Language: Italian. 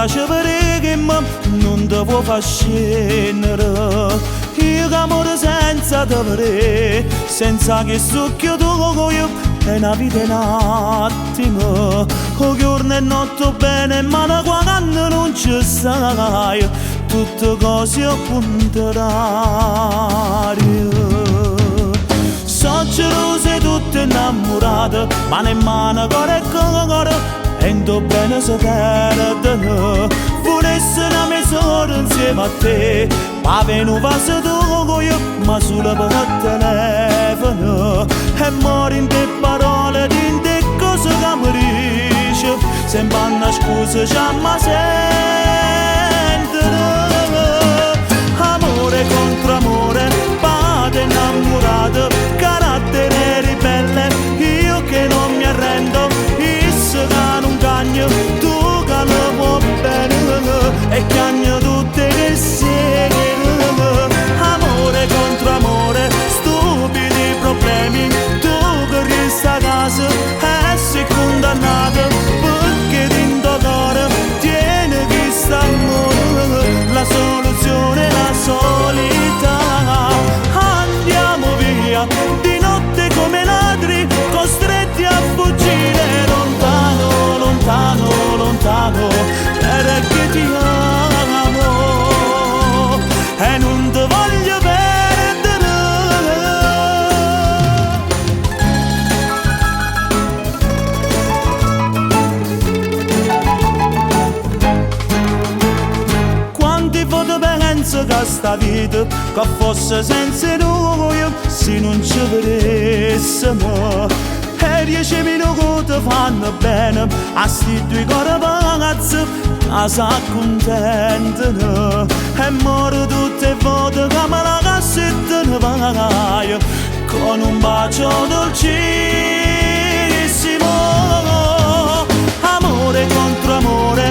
piace per che non ti può far scendere. Io che amore senza te vedere, senza che succhio tu io, è una vita un attimo. O giorno e notte bene, ma da quando non ci sai, tutte cose al contrario. So gelose tutte innamorate, mano in mano, cuore e cuore, e in bene si perdono. Volessi una mezz'ora insieme a te, ma venuva se tu io, ma solo per telefono. E mori in te parole, in te cose che mi dici, sembra una scusa già ma sentono. Amore contro amore, padre innamorato, carattere ribelle, io che non mi arrendo, isso che non cagno, tu che lo vuoi bene, e cagno tutte le sere. Amore contro amore, stupidi problemi, tu che resta a casa e sei condannato, perché dentro cuore tiene questo amore, la soluzione è la solita. Andiamo via di notte come ladri, costretti a fuggire lontano, lontano, lontano, perché ti amo e non ti voglio perdere. Quanti volte penso che sta vita che fosse senza noi, se non ci vedessimo, e 10 minuti fanno bene a sti due cuori ragazzi che si accontentano. E muore tutte le volte che me la cassetta ne vai, con un bacio dolcissimo. Amore contro amore,